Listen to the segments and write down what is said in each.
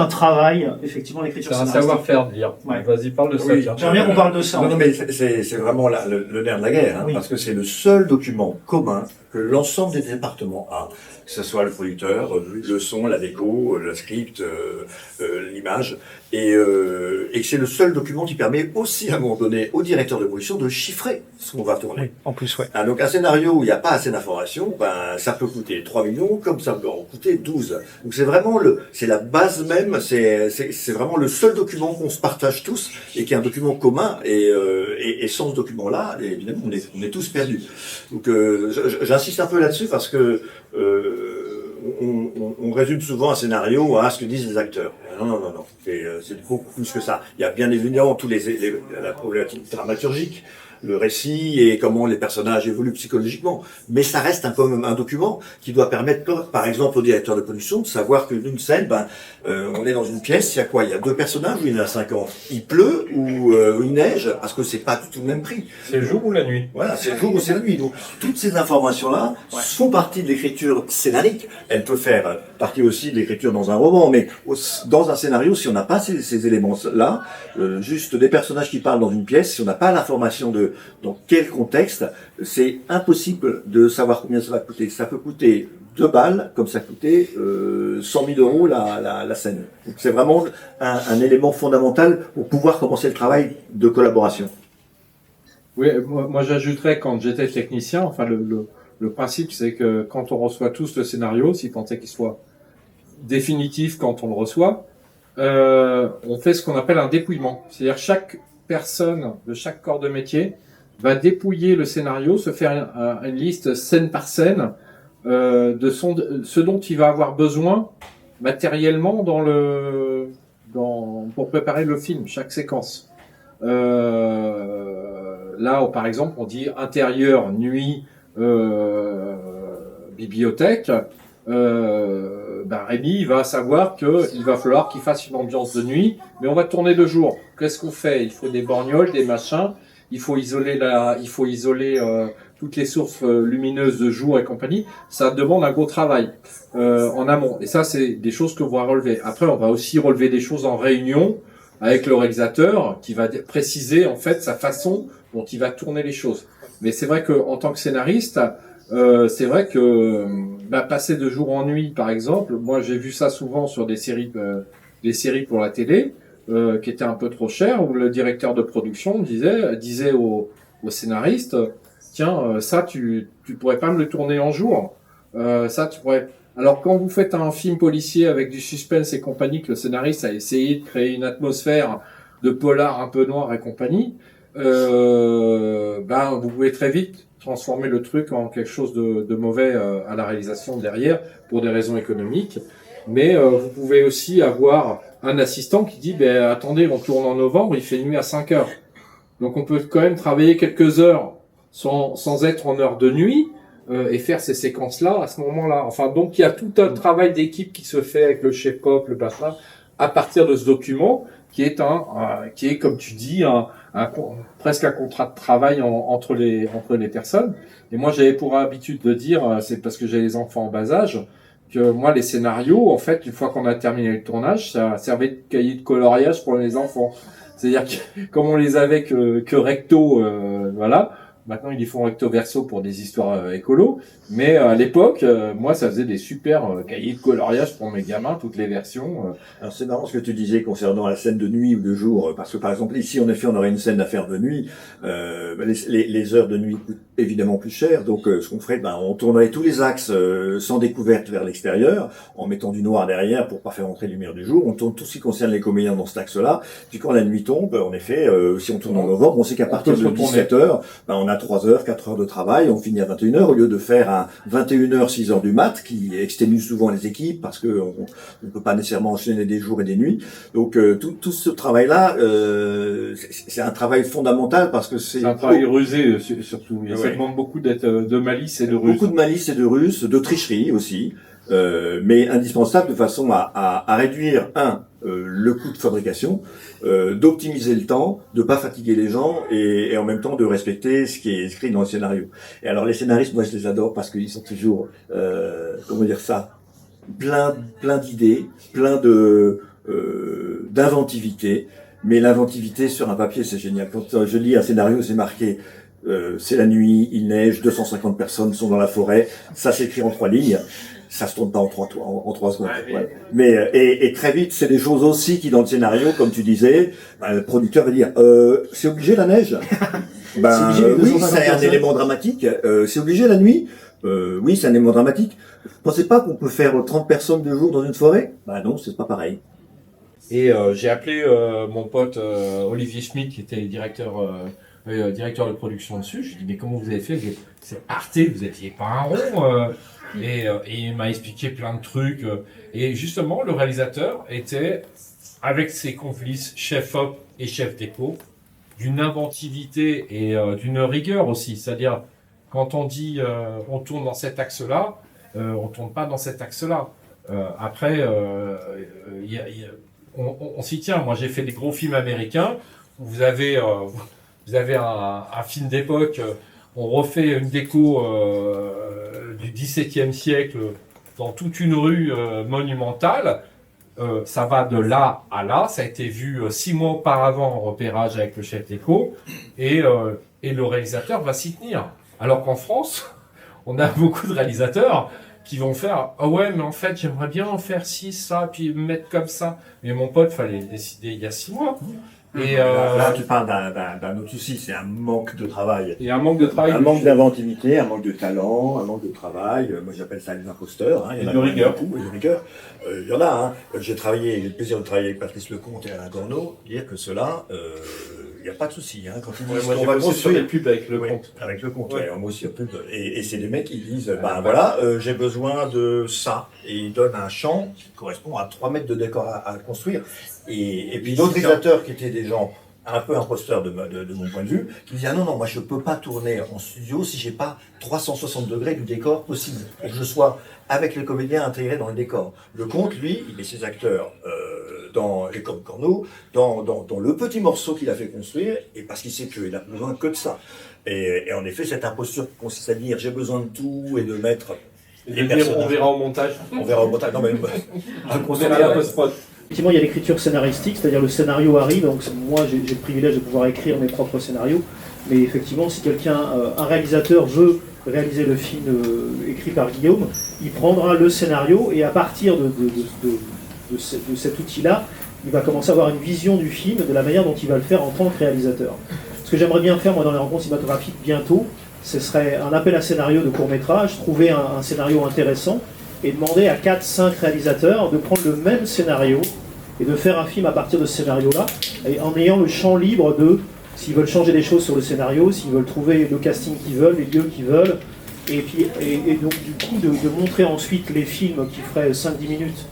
un travail, effectivement, d'écriture C'est un scénaristique. savoir-faire de lire. Ouais. Vas-y, parle de ça. Oui, tiens. j'aimerais bien qu'on parle de ça. Non, non, mais c'est vraiment le nerf de la guerre, hein, Oui. parce que c'est le seul document commun que l'ensemble des départements a, que ce soit le producteur, le son, la déco, le script, l'image, et que c'est le seul document qui permet aussi à un moment donné au directeur de production de chiffrer ce qu'on va tourner. Oui, en plus, ouais. Ah, donc un scénario où il n'y a pas assez d'informations, ben, ça peut coûter 3 millions comme ça peut en coûter 12. Donc c'est vraiment c'est la base même, c'est vraiment le seul document qu'on se partage tous et qui est un document commun et sans ce document-là, évidemment, on est tous perdus. Donc j'insiste un peu là-dessus parce que on résume souvent un scénario à ce que disent les acteurs. Non. C'est beaucoup plus que ça. Il y a bien évidemment la problématique dramaturgique, le récit et comment les personnages évoluent psychologiquement. Mais ça reste quand même un document qui doit permettre, par exemple, au directeur de production de savoir que d'une scène, on est dans une pièce, il y a quoi? Il y a 2 personnages ou il y en a 50? Il pleut ou il neige? Parce que c'est pas du tout le même prix. C'est le jour ou la nuit? Voilà, c'est le jour ou c'est la nuit. Donc, toutes ces informations-là font partie de l'écriture scénarique. Elles peuvent faire partie aussi de l'écriture dans un roman, mais dans un scénario, si on n'a pas ces éléments-là, juste des personnages qui parlent dans une pièce, si on n'a pas l'information de dans quel contexte, c'est impossible de savoir combien ça va coûter. Ça peut coûter 2 balles, comme ça coûtait 100 000 euros la scène. Donc, c'est vraiment un élément fondamental pour pouvoir commencer le travail de collaboration. Oui, moi j'ajouterais quand j'étais technicien, enfin le principe c'est que quand on reçoit tous le scénario, si tant est qu'il soit définitif quand on le reçoit, on fait ce qu'on appelle un dépouillement. C'est-à-dire chaque personne de chaque corps de métier va dépouiller le scénario, se faire une liste scène par scène de ce dont il va avoir besoin matériellement pour préparer le film, chaque séquence. Là, par exemple, on dit intérieur, nuit, bibliothèque. Rémi va savoir qu'il va falloir qu'il fasse une ambiance de nuit, mais on va tourner de jour. Qu'est-ce qu'on fait? Il faut des borgnoles, des machins. Il faut isoler toutes les sources lumineuses de jour et compagnie. Ça demande un gros travail en amont. Et ça, c'est des choses que va relever. Après, on va aussi relever des choses en réunion avec le réalisateur qui va préciser en fait sa façon dont il va tourner les choses. Mais c'est vrai que en tant que scénariste, c'est vrai que passer de jour en nuit, par exemple, moi j'ai vu ça souvent sur des séries pour la télé qui étaient un peu trop chères, où le directeur de production disait au scénariste, tiens, ça tu pourrais pas me le tourner en jour, ça tu pourrais. Alors quand vous faites un film policier avec du suspense et compagnie, que le scénariste a essayé de créer une atmosphère de polar un peu noir et compagnie, vous pouvez très vite transformer le truc en quelque chose de mauvais à la réalisation derrière pour des raisons économiques. Mais vous pouvez aussi avoir un assistant qui dit attendez, on tourne en novembre, il fait nuit à 5 heures. Donc on peut quand même travailler quelques heures sans être en heure de nuit et faire ces séquences-là à ce moment-là. Enfin, donc il y a tout un travail d'équipe qui se fait avec le chef-op, le bassin, à partir de ce document qui est comme tu dis presque un contrat de travail entre les personnes. Et moi j'avais pour habitude de dire, c'est parce que j'ai les enfants en bas âge, que moi les scénarios, en fait, une fois qu'on a terminé le tournage, ça servait de cahier de coloriage pour les enfants. C'est-à-dire que comme on les avait que recto, voilà. Maintenant, ils les font recto verso pour des histoires écolo. Mais à l'époque, moi, ça faisait des super cahiers de coloriage pour mes gamins, toutes les versions. Alors c'est marrant ce que tu disais concernant la scène de nuit ou de jour, parce que par exemple ici, en effet, on aurait une scène à faire de nuit. Les heures de nuit coûtent évidemment plus cher, donc ce qu'on ferait, on tournerait tous les axes sans découverte vers l'extérieur, en mettant du noir derrière pour pas faire entrer la lumière du jour. On tourne tout ce qui concerne les comédiens dans cet axe-là. Puis quand la nuit tombe, en effet, si on tourne en novembre, on sait qu'à partir de 17h, on a 3 heures, 4 heures de travail, on finit à 21h au lieu de faire un 21h, 6h du mat qui exténue souvent les équipes parce que on ne peut pas nécessairement enchaîner des jours et des nuits. Donc tout ce travail-là, c'est un travail fondamental parce que c'est un travail rusé surtout. Ça demande beaucoup de malice et de ruse. Beaucoup de malice et de ruse, de tricherie aussi. Mais indispensable de façon à réduire le coût de fabrication, d'optimiser le temps, de pas fatiguer les gens et en même temps de respecter ce qui est écrit dans le scénario. Et alors les scénaristes, moi je les adore parce qu'ils sont toujours, plein d'idées, plein de d'inventivité. Mais l'inventivité sur un papier, c'est génial. Quand je lis un scénario, c'est marqué c'est la nuit, il neige, 250 personnes sont dans la forêt. Ça s'écrit en 3 lignes. Ça se tourne pas en 3 secondes. Ouais. Mais et très vite, c'est des choses aussi qui dans le scénario, comme tu disais, le producteur va dire c'est obligé la neige. Oui, c'est un élément dramatique. C'est obligé la nuit. Oui, c'est un élément dramatique. Vous pensez pas qu'on peut faire 30 personnes de jour dans une forêt? Non, c'est pas pareil. Et j'ai appelé mon pote Olivier Schmitt, qui était directeur de production dessus. Je lui ai dit, mais comment vous avez fait? C'est Arte, vous étiez pas un rond. Et il m'a expliqué plein de trucs. Et justement, le réalisateur était, avec ses complices, chef op et chef déco, d'une inventivité et d'une rigueur aussi. C'est-à-dire, quand on dit on tourne dans cet axe-là, on tourne pas dans cet axe-là. Après, on s'y tient. Moi, j'ai fait des gros films américains. Vous avez un film d'époque. On refait une déco du XVIIe siècle dans toute une rue monumentale. Ça va de là à là. Ça a été vu 6 mois auparavant en repérage avec le chef déco. Et le réalisateur va s'y tenir. Alors qu'en France, on a beaucoup de réalisateurs qui vont faire « Ah ouais, mais en fait, j'aimerais bien en faire ci, ça, puis me mettre comme ça. » Mais mon pote, fallait décider il y a 6 mois. Et là, tu parles d'un autre souci, c'est un manque de travail. Et un manque de travail. Un manque d'inventivité, un manque de talent, un manque de travail. Moi, j'appelle ça les imposteurs. Hein. Et de rigueur. De rigueur. Il y en a. Hein. J'ai le plaisir de travailler avec Patrice Lecomte et Alain Gorneau. Dire que cela, il n'y a pas de souci. Hein. Quand ils disent qu'on va construire des pubs avec le compte. Avec le compte, ouais. Moi aussi, un peu. Et c'est des mecs qui disent, j'ai besoin de ça. Et ils donnent un champ qui correspond à 3 mètres de décor à construire. Et puis d'autres réalisateurs qui étaient des gens un peu imposteurs de mon point de vue, qui disaient non, moi je peux pas tourner en studio si j'ai pas 360 degrés du décor possible, et que je sois avec les comédiens intégrés dans le décor. Le Comte, lui, il met ses acteurs dans les Corneaux, dans le petit morceau qu'il a fait construire, et parce qu'il sait qu'il a besoin que de ça. Et en effet, cette imposture qui consiste à dire j'ai besoin de tout et de mettre les personnages. On verra au montage. On verra au montage. Non mais on verra la post-prod. Effectivement, il y a l'écriture scénaristique, c'est-à-dire le scénario arrive, donc moi j'ai le privilège de pouvoir écrire mes propres scénarios, mais effectivement, si un réalisateur veut réaliser le film écrit par Guillaume, il prendra le scénario et à partir de cet outil-là, il va commencer à avoir une vision du film, de la manière dont il va le faire en tant que réalisateur. Ce que j'aimerais bien faire, moi, dans les rencontres cinématographiques bientôt, ce serait un appel à scénario de court-métrage, trouver un scénario intéressant, et demander à 4-5 réalisateurs de prendre le même scénario et de faire un film à partir de ce scénario-là, en ayant le champ libre de s'ils veulent changer des choses sur le scénario, s'ils veulent trouver le casting qu'ils veulent, les lieux qu'ils veulent, et donc du coup de montrer ensuite les films qui feraient 5-10 minutes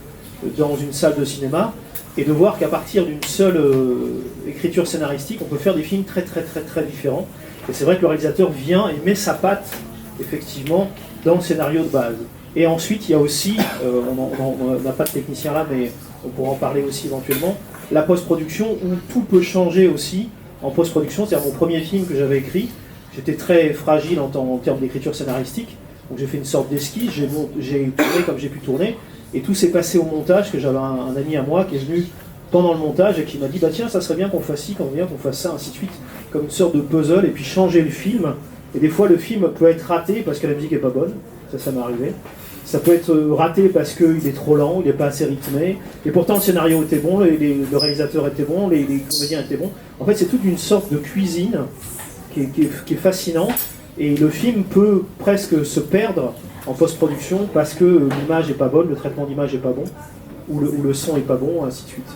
dans une salle de cinéma, et de voir qu'à partir d'une seule écriture scénaristique, on peut faire des films très très très très différents. Et c'est vrai que le réalisateur vient et met sa patte, effectivement, dans le scénario de base. Et ensuite, il y a aussi, on n'a pas de technicien là, mais on pourra en parler aussi éventuellement, la post-production où tout peut changer aussi en post-production. C'est-à-dire mon premier film que j'avais écrit, j'étais très fragile en termes d'écriture scénaristique, donc j'ai fait une sorte d'esquisse, j'ai tourné comme j'ai pu tourner, et tout s'est passé au montage, que j'avais un ami à moi qui est venu pendant le montage et qui m'a dit bah tiens, ça serait bien qu'on fasse ci, qu'on fasse ça, ainsi de suite, comme une sorte de puzzle, et puis changer le film. Et des fois le film peut être raté parce que la musique est pas bonne, ça m'est arrivé. Ça peut être raté parce qu'il est trop lent, il n'est pas assez rythmé, et pourtant le scénario était bon, le réalisateur était bon, les comédiens étaient bons. En fait, c'est toute une sorte de cuisine qui est fascinante, et le film peut presque se perdre en post-production parce que l'image n'est pas bonne, le traitement d'image n'est pas bon, ou le son n'est pas bon, ainsi de suite.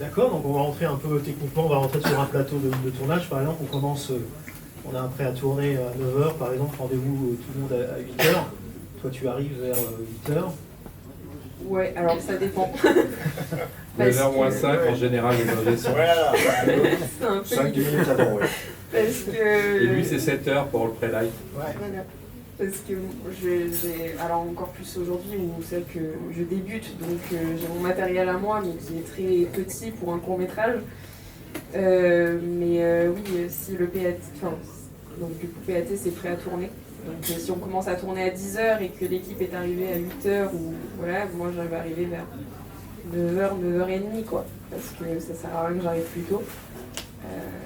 D'accord, donc on va rentrer un peu techniquement, on va rentrer sur un plateau de tournage. Par exemple, on a un prêt à tourner à 9h, par exemple, rendez-vous tout le monde à 8h. Toi, tu arrives vers 8h. Ouais, alors ça dépend. 9h moins 5, en général, les ingés sont. Voilà. C'est un peu 5 minutes avant, ouais. Parce que... Et lui, c'est 7h pour le pré-live. Ouais. Voilà. Parce que alors encore plus aujourd'hui où c'est que je débute, donc j'ai mon matériel à moi, mais qui est très petit pour un court-métrage. Oui, si le PAT, donc du coup PAT c'est prêt à tourner. Donc si on commence à tourner à 10h et que l'équipe est arrivée à 8h, ou voilà, moi j'avais arrivé vers 9h, 9h30, quoi. Parce que ça sert à rien que j'arrive plus tôt.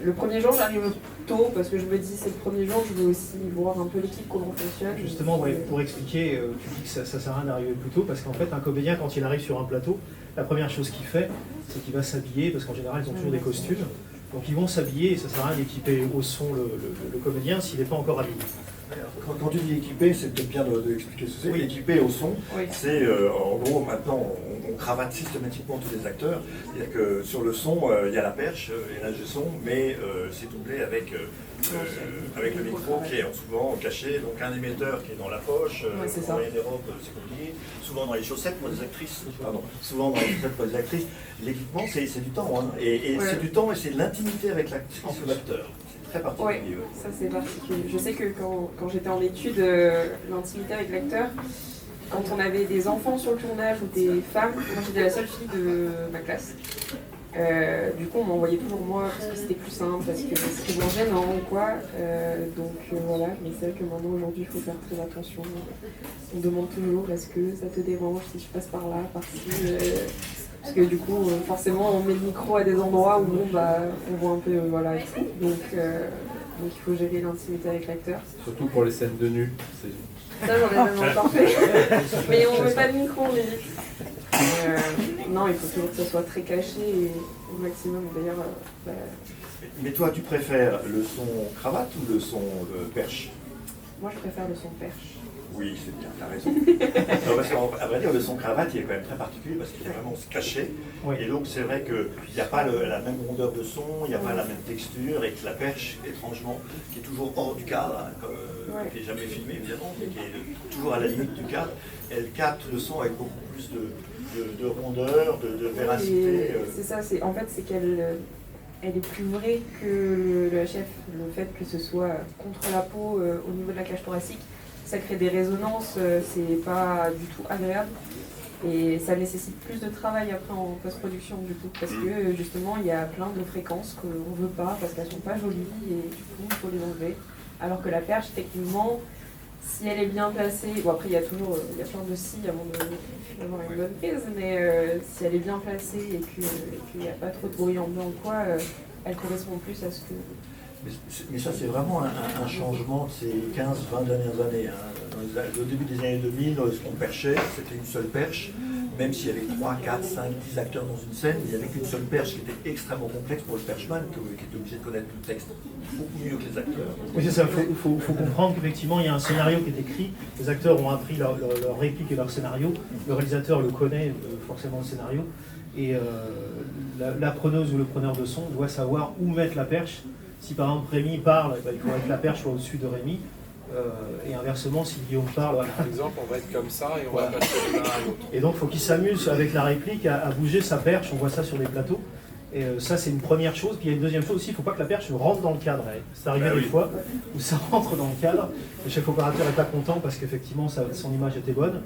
Le premier jour, j'arrive tôt parce que je me dis c'est le premier jour, je veux aussi voir un peu l'équipe, comment fonctionne. Justement, ouais, pour expliquer, tu dis que ça sert à rien d'arriver plus tôt parce qu'en fait, un comédien, quand il arrive sur un plateau, la première chose qu'il fait, c'est qu'il va s'habiller parce qu'en général, ils ont toujours des costumes. Donc ils vont s'habiller et ça sert à rien d'équiper au son le comédien s'il n'est pas encore habillé. Quand tu dis équipé, c'est peut-être bien d'expliquer ce que c'est. Oui. Équipé au son, Oui. c'est en gros maintenant on cravate systématiquement tous les acteurs. C'est-à-dire que sur le son, il y a la perche et l'ingé son, mais c'est doublé avec le micro qui est souvent caché, donc un émetteur qui est dans la poche, c'est ça. dans les robes, c'est comme dit, souvent dans les chaussettes pour les actrices, souvent dans les chaussettes pour les actrices. L'équipement, c'est du temps, hein, et c'est du temps et c'est de l'intimité avec l'actrice ou l'acteur. Très particulier. Oui, ça c'est particulier. Je sais que quand j'étais en études, l'intimité avec l'acteur, quand on avait des enfants sur le tournage ou des femmes, moi j'étais la seule fille de ma classe. Du coup on m'envoyait toujours moi parce que c'était plus simple, parce que c'était moins gênant ou quoi. Voilà, mais c'est vrai que maintenant aujourd'hui il faut faire très attention. On demande toujours est-ce que ça te dérange si je passe par là, par-ci. Parce que du coup, forcément, on met le micro à des endroits où on voit un peu, voilà, et tout. Donc il faut gérer l'intimité avec l'acteur. Surtout pour les scènes de nu. Ça, j'en ai même encore fait. Mais on ne met pas de micro, on évite. Non, il faut toujours que ça soit très caché et au maximum, d'ailleurs. Mais toi, tu préfères le son cravate ou le son perche? Moi, je préfère le son perche. Oui, c'est bien, t'as raison. Non, parce qu'à vrai dire, le son cravate, il est quand même très particulier parce qu'il est vraiment caché. Oui. Et donc, c'est vrai qu'il n'y a pas la même rondeur de son, il n'y a pas la même texture, et que la perche, étrangement, qui est toujours hors du cadre, hein, qui n'est jamais filmé évidemment, mais qui est toujours à la limite du cadre, elle capte le son avec beaucoup plus de rondeur, de véracité. C'est ça, en fait, c'est qu'elle est plus vraie que le HF. Le fait que ce soit contre la peau au niveau de la cage thoracique, ça crée des résonances, c'est pas du tout agréable et ça nécessite plus de travail après en post-production du coup parce que justement il y a plein de fréquences qu'on ne veut pas parce qu'elles sont pas jolies et du coup il faut les enlever. Alors que la perche techniquement, si elle est bien placée, bon après il y a plein de si avant d'avoir une bonne prise, mais si elle est bien placée et qu'il n'y a pas trop de bruit ambiant ou quoi, elle correspond plus à ce que... Mais ça, c'est vraiment un changement de ces 15-20 dernières années. Hein. Au début des années 2000, ce qu'on perchait, c'était une seule perche. Même s'il y avait 3, 4, 5, 10 acteurs dans une scène, il n'y avait qu'une seule perche qui était extrêmement complexe pour le perchman, qui était obligé de connaître le texte beaucoup mieux que les acteurs. Oui, c'est ça. Il faut comprendre qu'effectivement, il y a un scénario qui est écrit. Les acteurs ont appris leur réplique et leur scénario. Le réalisateur le connaît forcément le scénario. Et la preneuse ou le preneur de son doit savoir où mettre la perche. Si par exemple Rémi parle, il faudrait que la perche soit au-dessus de Rémi. Et inversement, si Guillaume parle... Par exemple, on va être comme ça et on va passer de l'un à l'autre. Et donc, il faut qu'il s'amuse avec la réplique à bouger sa perche. On voit ça sur les plateaux. Et ça, c'est une première chose. Puis il y a une deuxième chose aussi, il ne faut pas que la perche rentre dans le cadre. C'est arrivé des fois où ça rentre dans le cadre. Le chef opérateur n'est pas content parce qu'effectivement, son image était bonne.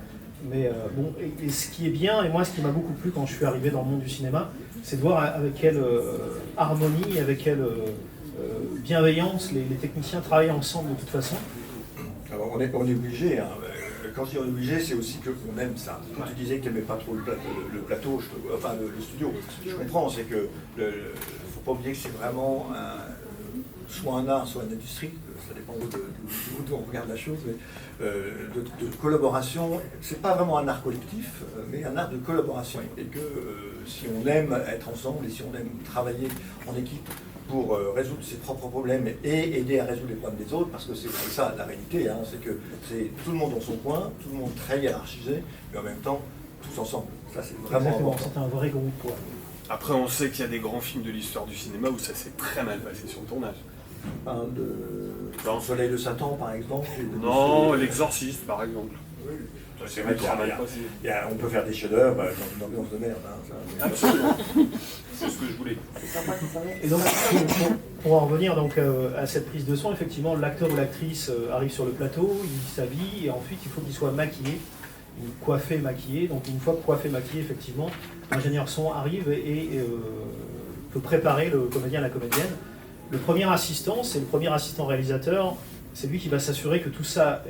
Mais bon, et ce qui est bien, et moi, ce qui m'a beaucoup plu quand je suis arrivé dans le monde du cinéma, c'est de voir avec quelle harmonie, avec quelle bienveillance les techniciens travaillent ensemble de toute façon. Alors, on est obligé, hein. Quand je dis on est obligé, c'est aussi qu'on aime ça. Quand tu disais que tu n'aimais pas trop le plateau, le studio, je comprends, c'est que il ne faut pas oublier que c'est vraiment soit un art, soit une industrie, ça dépend d'où on regarde la chose, mais de collaboration. C'est pas vraiment un art collectif, mais un art de collaboration. Et que si on aime être ensemble et si on aime travailler en équipe, pour résoudre ses propres problèmes et aider à résoudre les problèmes des autres, parce que c'est ça la réalité, hein, c'est que c'est tout le monde dans son coin, tout le monde très hiérarchisé, mais en même temps, tous ensemble. Ça, c'est vraiment important. C'est un vrai groupe. Ouais. Après, on sait qu'il y a des grands films de l'histoire du cinéma où ça s'est très mal passé sur le tournage. Dans Le Soleil de Satan, par exemple. Non, L'Exorciste, par exemple. Oui. C'est vrai on peut faire des chefs-d'œuvre dans une ambiance de merde. Hein, absolument. C'est ce que je voulais. Et donc, pour en revenir donc, à cette prise de son, effectivement, l'acteur ou l'actrice arrive sur le plateau, il s'habille et ensuite il faut qu'il soit maquillé, coiffé, maquillé. Donc une fois coiffé, maquillé, effectivement, l'ingénieur son arrive et peut préparer le comédien, la comédienne. Le premier assistant, c'est le premier assistant réalisateur. C'est lui qui va s'assurer que tout ça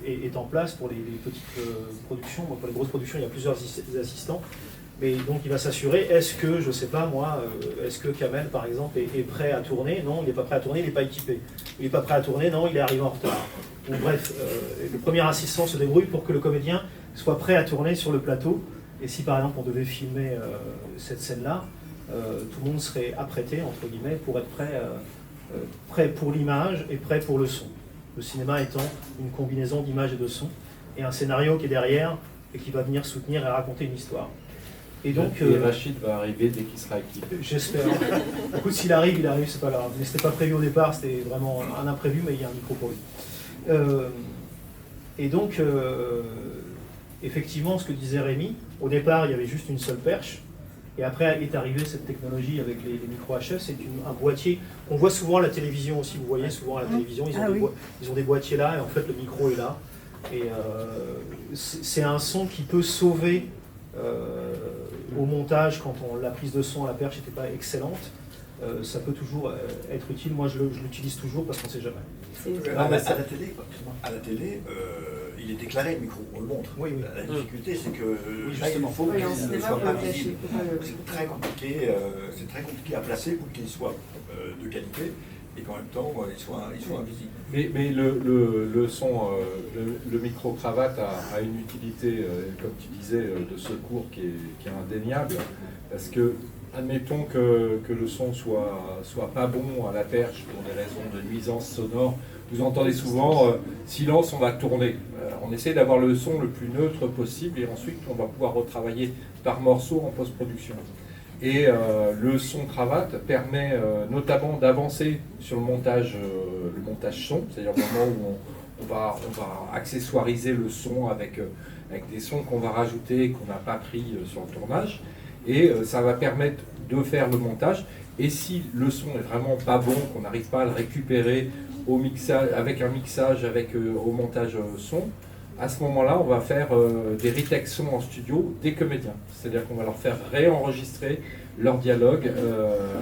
est en place pour les petites productions. Pour les grosses productions, il y a plusieurs assistants. Mais donc il va s'assurer, est-ce que, je sais pas moi, est-ce que Kamel par exemple est prêt à tourner? Non, il n'est pas prêt à tourner, il n'est pas équipé. Il n'est pas prêt à tourner, non, il est arrivé en retard. Ou bref, le premier assistant se débrouille pour que le comédien soit prêt à tourner sur le plateau. Et si par exemple on devait filmer cette scène-là, tout le monde serait apprêté, entre guillemets, pour être prêt pour l'image et prêt pour le son. Le cinéma étant une combinaison d'image et de son, et un scénario qui est derrière et qui va venir soutenir et raconter une histoire. Et donc, Rachid va arriver dès qu'il sera équipé. J'espère. Écoute, s'il arrive, c'est pas grave. Mais c'était pas prévu au départ, c'était vraiment un imprévu, mais il y a un micro pour lui. Et donc, effectivement, ce que disait Rémi, au départ, il y avait juste une seule perche. Et après est arrivée cette technologie avec les micros HF, c'est un boîtier qu'on voit souvent à la télévision aussi. Vous voyez souvent à la télévision, ils ont des boîtiers là, et en fait le micro est là. Et c'est un son qui peut sauver au montage quand la prise de son à la perche n'était pas excellente. Ça peut toujours être utile. Moi, je l'utilise toujours parce qu'on ne sait jamais. À la télé, il est déclaré le micro, on le montre. Oui, oui. La difficulté, c'est que justement. il faut qu'il en ne cinéma, soit pas faut le visible. cacher, C'est très compliqué, à placer pour qu'il soit de qualité et qu'en même temps, il soit invisible. Mais le son, le micro-cravate a une utilité, comme tu disais, de secours qui est indéniable, parce que admettons que le son soit pas bon à la perche pour des raisons de nuisance sonore. Vous entendez souvent silence, on va tourner. On essaie d'avoir le son le plus neutre possible et ensuite on va pouvoir retravailler par morceaux en post-production. Et le son cravate permet notamment d'avancer sur le montage son, c'est-à-dire le moment où on va accessoiriser le son avec des sons qu'on va rajouter et qu'on n'a pas pris sur le tournage. Et ça va permettre de faire le montage. Et si le son est vraiment pas bon, qu'on n'arrive pas à le récupérer au mixage, au montage son, à ce moment-là, on va faire des retakes son en studio des comédiens. C'est-à-dire qu'on va leur faire réenregistrer leur dialogue,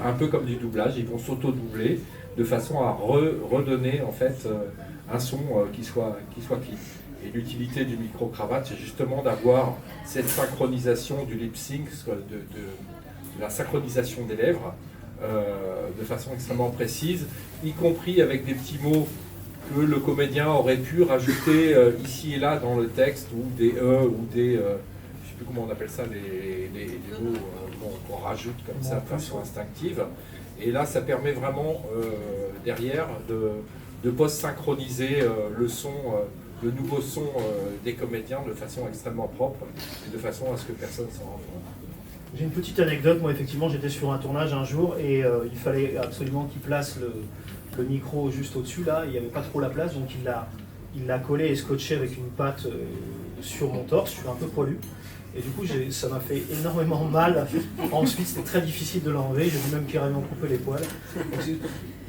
un peu comme du doublage. Ils vont s'auto-doubler de façon à redonner en fait un son qui soit clean. Et l'utilité du micro-cravate, c'est justement d'avoir cette synchronisation du lip-sync, de la synchronisation des lèvres, de façon extrêmement précise, y compris avec des petits mots que le comédien aurait pu rajouter ici et là dans le texte, ou des ou des... je ne sais plus comment on appelle ça, les mots qu'on rajoute comme ça de façon instinctive. Et là, ça permet vraiment, derrière, de post-synchroniser le son... le nouveau son des comédiens de façon extrêmement propre et de façon à ce que personne s'en rende compte. J'ai une petite anecdote. Moi, effectivement, j'étais sur un tournage un jour et il fallait absolument qu'il place le micro juste au-dessus. Là, il n'y avait pas trop la place, donc il l'a collé et scotché avec une patte sur mon torse. Je suis un peu poilu. Et du coup, ça m'a fait énormément mal. Ensuite, c'était très difficile de l'enlever. J'ai dû même carrément couper les poils.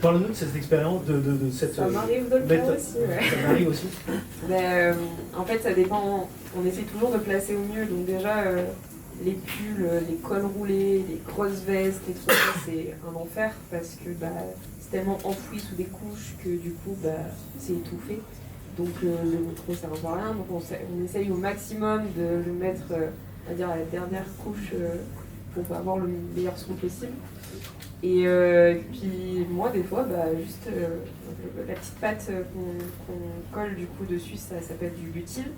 Parle-nous de cette expérience, de cette... Ça m'arrive de le faire aussi, ouais. Ça m'arrive aussi. Mais, en fait, ça dépend. On essaie toujours de placer au mieux. Donc déjà, les pulls, les cols roulés, les grosses vestes et tout ça, c'est un enfer parce que c'est tellement enfoui sous des couches que du coup, c'est étouffé. Donc le micro sert à rien. Donc on essaye au maximum de le mettre, on va dire, à la dernière couche pour avoir le meilleur son possible. Et puis moi, des fois, juste la petite pâte qu'on colle du coup dessus, ça s'appelle du butyl.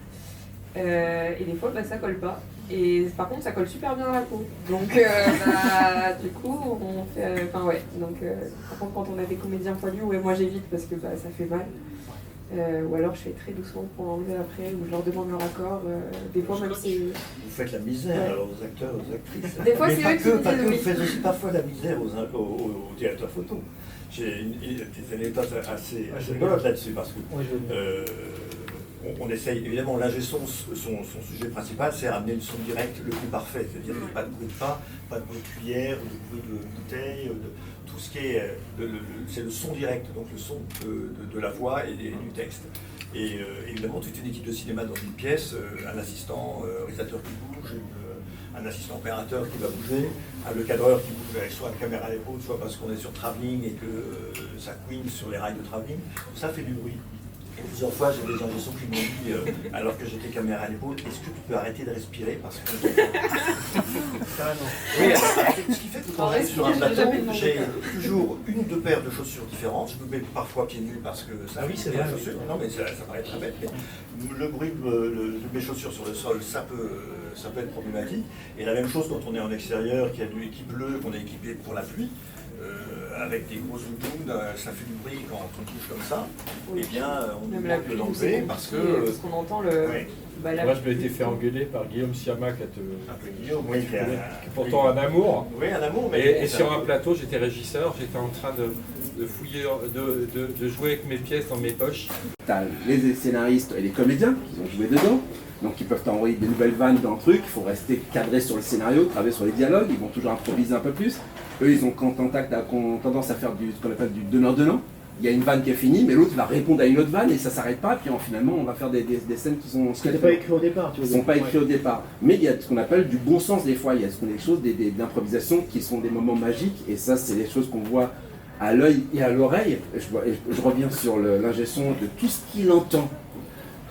Et des fois, ça colle pas. Et par contre, ça colle super bien à la peau. Donc, du coup, on fait... Donc, par contre, quand on a des comédiens poilus, moi j'évite parce que ça fait mal. Ou alors je fais très doucement pour l'enlever après, ou je leur demande leur accord. Des fois, même c'est... Vous faites la misère alors, aux acteurs, aux actrices. Des fois, mais c'est pas eux qui que, me pas disent que, oui. vous faites aussi parfois la misère aux directeurs photo. J'ai des anecdotes assez rigolotes là-dessus, parce que on essaye, évidemment, l'ingé son, son sujet principal, c'est ramener le son direct le plus parfait, c'est-à-dire pas de bruit de pas de bruit de cuillère, de bruit de bouteille, tout ce qui est, c'est le son direct, donc le son de la voix et du texte. Et évidemment, toute une équipe de cinéma dans une pièce, un assistant réalisateur qui bouge, un assistant opérateur qui va bouger, le cadreur qui bouge avec soit la caméra à l'épaule, soit parce qu'on est sur travelling et que ça couine sur les rails de travelling, ça fait du bruit. Et plusieurs fois, j'ai des gens qui m'ont dit, alors que j'étais caméra à l'épaule, est-ce que tu peux arrêter de respirer parce que... Carrément. Oui, alors, ce qui fait que quand j'arrive sur un plateau, j'ai toujours une ou deux paires de chaussures différentes. Je me mets parfois pieds nus parce que ça oui, c'est vrai. chaussures. Non, mais ça paraît très bête. Mais le bruit de mes chaussures sur le sol, ça peut être problématique. Et la même chose quand on est en extérieur, qu'il y a de l'eau qui pleut, qu'on est équipé pour la pluie. Avec des gros zooms, ça fait du bruit quand on touche comme ça. Oui. Eh bien, on Même nous la demande de pluie, l'enlever c'est parce compliqué, que... parce qu'on entend le. Ouais. Bah, la Moi, je m'étais fait engueuler par Guillaume Siamak, Un peu Guillaume, oui, qui est pourtant un amour. Oui, un amour, mais... Et sur un plateau, j'étais régisseur, j'étais en train de fouiller, de jouer avec mes pièces dans mes poches. T'as les scénaristes et les comédiens qui ont joué dedans, donc ils peuvent t'envoyer des nouvelles vannes dans le truc, il faut rester cadré sur le scénario, travailler sur les dialogues, ils vont toujours improviser un peu plus. Eux, ils ont tendance à faire ce qu'on appelle du donnant-donnant. Il y a une vanne qui est finie, mais l'autre va répondre à une autre vanne et ça s'arrête pas, puis finalement on va faire des scènes qui sont... Ce qui n'était pas écrit au départ, tu Ils vois. ne sont pas écrits au départ. Mais il y a ce qu'on appelle du bon sens des fois. Il y a ce qu'on des choses, d'improvisation qui sont des moments magiques. Et ça, c'est des choses qu'on voit à l'œil et à l'oreille. Je reviens sur l'ingé son de tout ce qu'il entend.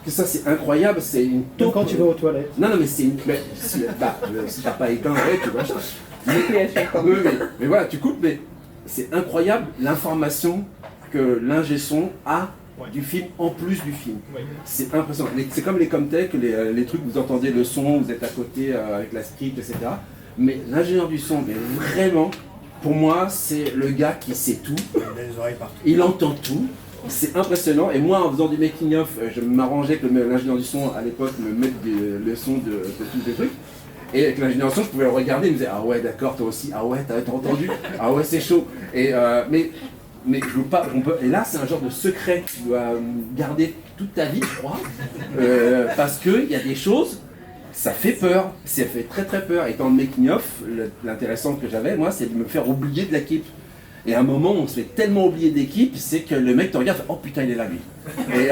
Que ça, c'est incroyable. C'est une Même taupe. quand tu vas aux toilettes. Non, mais c'est une... si t'as pas éteint, ouais, tu vois ça. Mais voilà, tu coupes, mais c'est incroyable l'information que l'ingé son a du film en plus du film. C'est impressionnant. C'est comme les Comtech, les trucs, vous entendez le son, vous êtes à côté avec la script, etc. Mais l'ingénieur du son, mais vraiment, pour moi, c'est le gars qui sait tout. Il a les oreilles partout. Il entend tout. C'est impressionnant. Et moi, en faisant du making-of, je m'arrangeais que l'ingénieur du son, à l'époque, me mette le son de tous les trucs. Et avec l'ingénieur du son, je pouvais le regarder, il me disait « Ah ouais, d'accord, toi aussi. Ah ouais, t'as entendu. Ah ouais, c'est chaud. » Mais je veux pas, et là c'est un genre de secret que tu dois garder toute ta vie, je crois, parce qu'il y a des choses, ça fait peur, ça fait très très peur. Et dans le making-of, l'intéressant que j'avais, moi, c'est de me faire oublier de l'équipe. Et à un moment, on se fait tellement oublier d'équipe, c'est que le mec te regarde, fait, oh putain, il est là lui. Et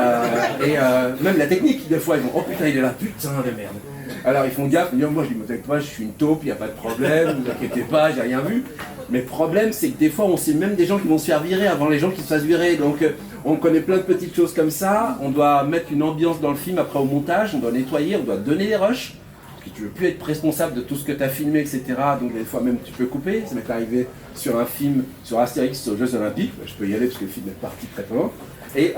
même la technique, des fois, ils vont, oh putain, il est là, putain de merde. Alors ils font gaffe, moi je dis, t'inquiète pas, je suis une taupe, il n'y a pas de problème, ne vous inquiétez pas, j'ai rien vu. Mais le problème, c'est que des fois, on sait même des gens qui vont se faire virer avant les gens qui se fassent virer. Donc on connaît plein de petites choses comme ça, on doit mettre une ambiance dans le film après au montage, on doit nettoyer, on doit donner les rushs. Parce que tu veux plus être responsable de tout ce que tu as filmé, etc. Donc des fois même tu peux couper. Ça m'est arrivé sur un film, sur Astérix aux Jeux Olympiques. Je peux y aller parce que le film est parti très loin. Et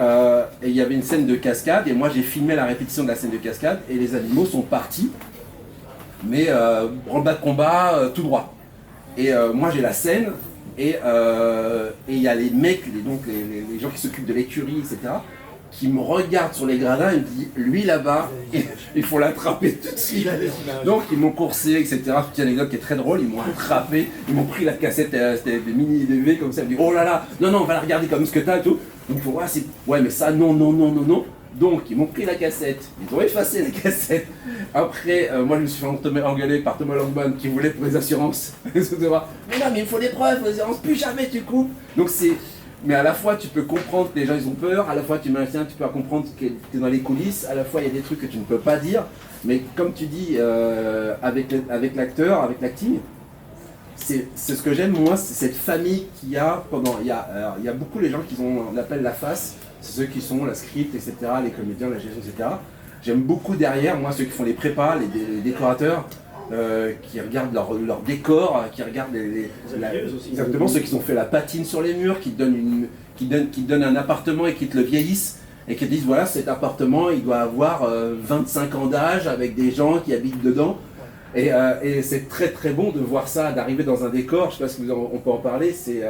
il y avait une scène de cascade et moi j'ai filmé la répétition de la scène de cascade et les animaux sont partis. Mais branle-bas de combat, tout droit. Et moi j'ai la scène et il y a les mecs, les gens qui s'occupent de l'écurie, etc. qui me regardent sur les gradins et me disent, lui là-bas, il faut l'attraper tout de suite. Donc ils m'ont coursé, etc. Petite anecdote qui est très drôle, ils m'ont attrapé, ils m'ont pris la cassette, c'était des mini DV comme ça, ils me disent, oh là là, non, on va la regarder comme ce que t'as et tout. Donc il faut voir, ouais mais ça, non. Donc ils m'ont pris la cassette, ils ont effacé la cassette. Après, moi je me suis fait engueuler par Thomas Langman qui voulait pour les assurances. Mais non, mais il faut des preuves, les assurances, plus jamais tu coupes. Donc c'est... Mais à la fois tu peux comprendre que les gens ils ont peur, à la fois tu maintiens, tu peux comprendre que tu es dans les coulisses, à la fois il y a des trucs que tu ne peux pas dire. Mais comme tu dis, avec l'acteur, avec l'acting, c'est ce que j'aime moi, c'est cette famille qu'il y a pendant... Il y a beaucoup les gens on appelle la face. C'est ceux qui sont la script, etc., les comédiens, la gestion, etc. J'aime beaucoup derrière, moi, ceux qui font les prépas, les décorateurs, qui regardent leur décor, qui regardent exactement ceux qui ont fait la patine sur les murs, qui donnent un appartement et qui te le vieillissent, et qui te disent, voilà, cet appartement, il doit avoir 25 ans d'âge, avec des gens qui habitent dedans. Et c'est très très bon de voir ça, d'arriver dans un décor, je sais pas si on peut en parler, c'est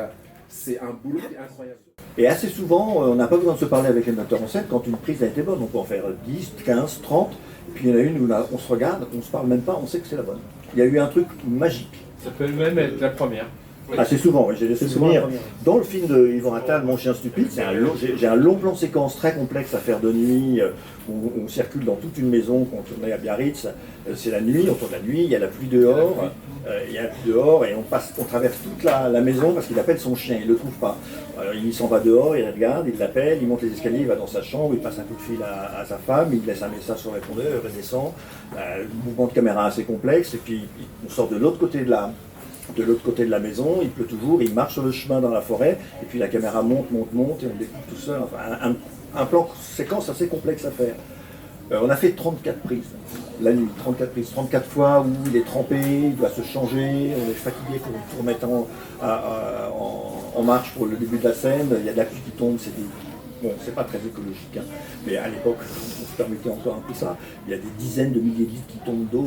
un boulot qui est incroyable. Et assez souvent, on n'a pas besoin de se parler avec les metteurs en scène quand une prise a été bonne. On peut en faire 10, 15, 30, et puis il y en a une où on se regarde, on ne se parle même pas, on sait que c'est la bonne. Il y a eu un truc magique. Ça peut même être la première. Assez souvent, oui, j'ai des souvenirs. Dans le film de Yvan Attal, Mon chien stupide, j'ai un long plan séquence très complexe à faire de nuit, où on circule dans toute une maison quand on est à Biarritz. C'est la nuit, on tourne la nuit, il y a la pluie dehors, et on traverse toute la maison parce qu'il appelle son chien, il ne le trouve pas. Alors, il s'en va dehors, il regarde, il l'appelle, il monte les escaliers, il va dans sa chambre, il passe un coup de fil à sa femme, il laisse un message sur le répondeur, il redescend. Le mouvement de caméra assez complexe, et puis on sort de l'autre côté de de l'autre côté de la maison, il pleut toujours, il marche sur le chemin dans la forêt, et puis la caméra monte, et on découpe tout seul. Enfin, un plan séquence assez complexe à faire. On a fait 34 prises, la nuit, 34 prises, 34 fois où il est trempé, il doit se changer, on est fatigué pour remettre en marche pour le début de la scène, il y a de la pluie qui tombe, c'est pas très écologique, hein. Mais à l'époque, on se permettait encore un peu ça. Il y a des dizaines de milliers de litres qui tombent d'eau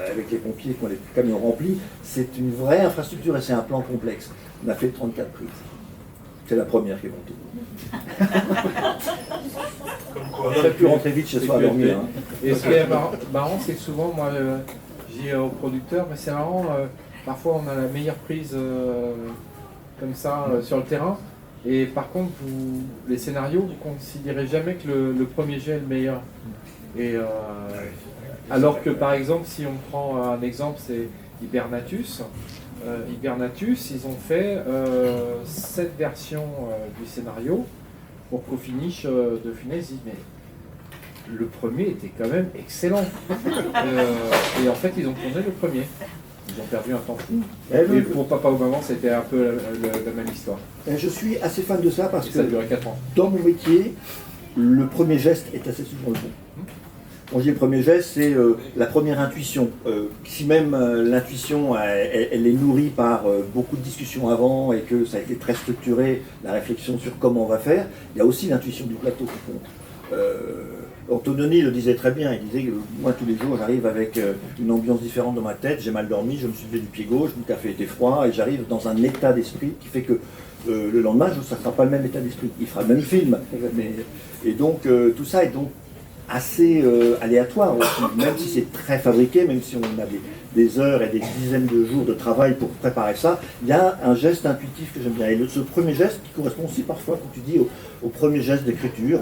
avec les pompiers qui ont les camions remplis. C'est une vraie infrastructure et c'est un plan complexe. On a fait 34 prises. C'est la première qui est montée. On aurait pu rentrer vite chez soi à dormir. Hein. Et ce qui est marrant, c'est que souvent, moi, je dis aux producteurs, mais c'est marrant, parfois on a la meilleure prise comme ça sur le terrain. Et par contre, les scénarios, vous ne considérez jamais que le premier jet est le meilleur. Et, alors que par exemple, si on prend un exemple, c'est Hibernatus. Hibernatus, ils ont fait 7 versions du scénario pour qu'au finish de Funès, ils disent mais le premier était quand même excellent. Et en fait, ils ont tourné le premier. Ils ont perdu un temps fou. Et pour Papa ou Maman, c'était un peu la même histoire. Je suis assez fan de ça parce que ça a duré 4 ans. Dans mon métier, le premier geste est assez souvent le bon. Quand je dis le premier geste, c'est la première intuition. Si même l'intuition, elle est nourrie par beaucoup de discussions avant et que ça a été très structuré, la réflexion sur comment on va faire, il y a aussi l'intuition du plateau qui compte. Antononi le disait très bien, il disait que moi tous les jours j'arrive avec une ambiance différente dans ma tête, j'ai mal dormi, je me suis levé du pied gauche, le café était froid et j'arrive dans un état d'esprit qui fait que le lendemain ça ne sera pas le même état d'esprit, il fera le même film. Et donc tout ça est donc assez aléatoire aussi, même si c'est très fabriqué, même si on a des heures et des dizaines de jours de travail pour préparer ça, il y a un geste intuitif que j'aime bien. Et ce premier geste qui correspond aussi parfois, quand tu dis, au premier geste d'écriture.